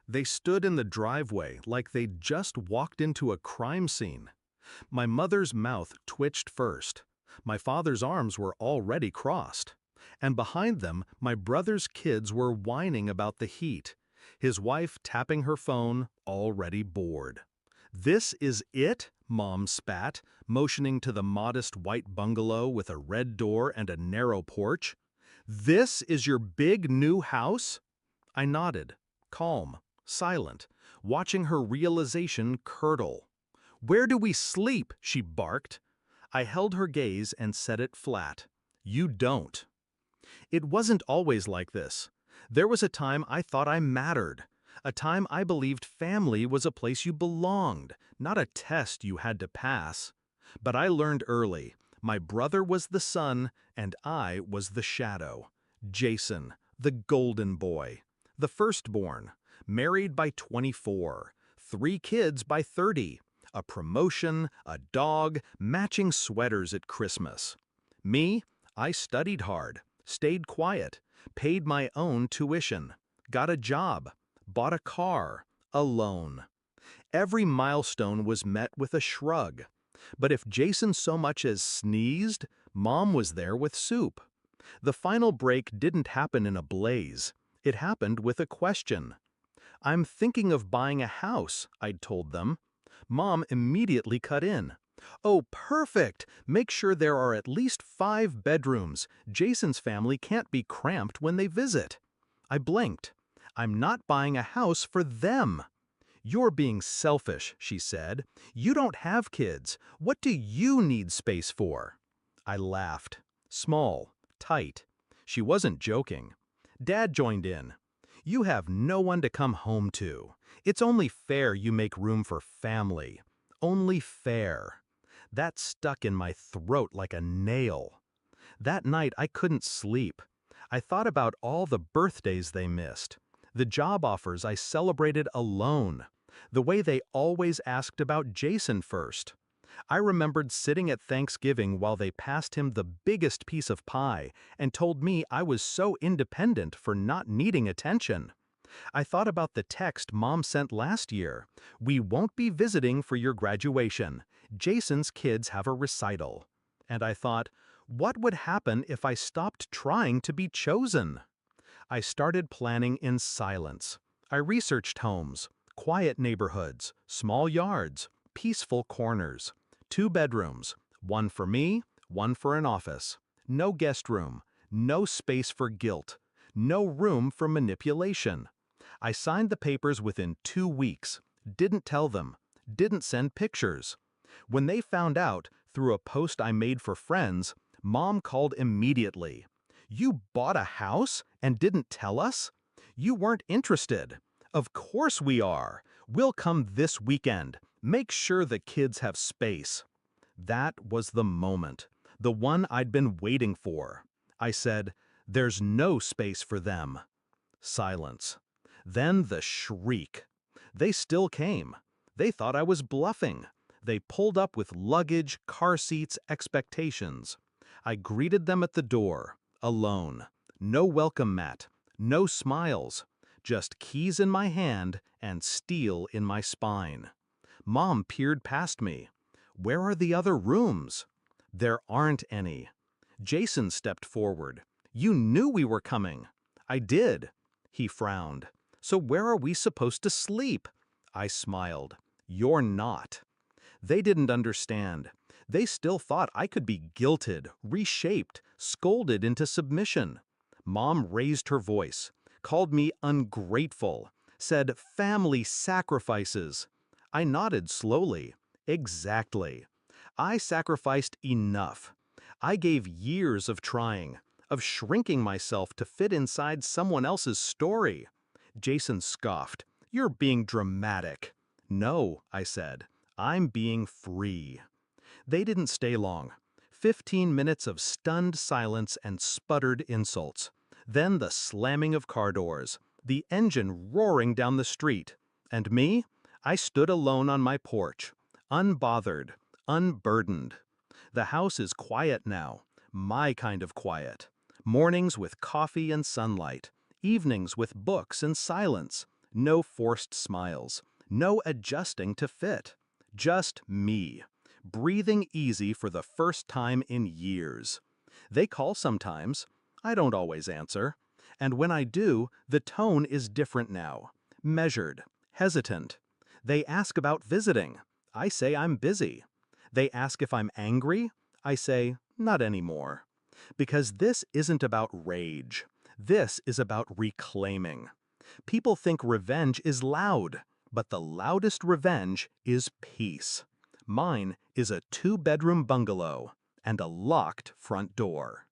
They stood in the driveway like they'd just walked into a crime scene. My mother's mouth twitched first. My father's arms were already crossed. And behind them, my brother's kids were whining about the heat, his wife tapping her phone, already bored. "This is it?" Mom spat, motioning to the modest white bungalow with a red door and a narrow porch. "This is your big new house?" I nodded, calm, silent, watching her realization curdle. "Where do we sleep?" she barked. I held her gaze and set it flat. "You don't." It wasn't always like this. There was a time I thought I mattered, a time I believed family was a place you belonged, not a test you had to pass. But I learned early, my brother was the sun and I was the shadow. Jason, the golden boy, the firstborn, married by 24, 3 kids by 30, a promotion, a dog, matching sweaters at Christmas. Me, I studied hard, stayed quiet, paid my own tuition, got a job, bought a car, alone. Every milestone was met with a shrug. But if Jason so much as sneezed, Mom was there with soup. The final break didn't happen in a blaze. It happened with a question. "I'm thinking of buying a house," I'd told them. Mom immediately cut in. "Oh, perfect! Make sure there are at least 5 bedrooms. Jason's family can't be cramped when they visit." I blinked. "I'm not buying a house for them." "You're being selfish," she said. "You don't have kids. What do you need space for?" I laughed. Small, tight. She wasn't joking. Dad joined in. "You have no one to come home to. It's only fair you make room for family. Only fair." That stuck in my throat like a nail. That night I couldn't sleep. I thought about all the birthdays they missed, the job offers I celebrated alone, the way they always asked about Jason first. I remembered sitting at Thanksgiving while they passed him the biggest piece of pie and told me I was so independent for not needing attention. I thought about the text Mom sent last year. "We won't be visiting for your graduation. Jason's kids have a recital." And I thought, what would happen if I stopped trying to be chosen? I started planning in silence. I researched homes, quiet neighborhoods, small yards, peaceful corners. 2 bedrooms, one for me, one for an office. No guest room, no space for guilt, no room for manipulation. I signed the papers within 2 weeks, didn't tell them, didn't send pictures. When they found out, through a post I made for friends, Mom called immediately. "You bought a house and didn't tell us? You weren't interested." "Of course we are. We'll come this weekend. Make sure the kids have space." That was the moment, the one I'd been waiting for. I said, "There's no space for them." Silence. Then the shriek. They still came. They thought I was bluffing. They pulled up with luggage, car seats, expectations. I greeted them at the door, alone. No welcome mat, no smiles, just keys in my hand and steel in my spine. Mom peered past me. "Where are the other rooms?" "There aren't any." Jason stepped forward. "You knew we were coming." "I did." He frowned. "So where are we supposed to sleep?" I smiled. "You're not." They didn't understand. They still thought I could be guilted, reshaped, scolded into submission. Mom raised her voice, called me ungrateful, said family sacrifices. I nodded slowly. Exactly. I sacrificed enough. I gave years of trying, of shrinking myself to fit inside someone else's story. Jason scoffed. "You're being dramatic." "No," I said. "I'm being free." They didn't stay long. 15 minutes of stunned silence and sputtered insults. Then the slamming of car doors, the engine roaring down the street. And me? I stood alone on my porch, unbothered, unburdened. The house is quiet now, my kind of quiet. Mornings with coffee and sunlight, evenings with books and silence. No forced smiles, no adjusting to fit. Just me, breathing easy for the first time in years. They call sometimes. I don't always answer. And when I do, the tone is different now. Measured, hesitant. They ask about visiting. I say I'm busy. They ask if I'm angry. I say, not anymore. Because this isn't about rage. This is about reclaiming. People think revenge is loud, but the loudest revenge is peace. Mine is a 2-bedroom bungalow and a locked front door.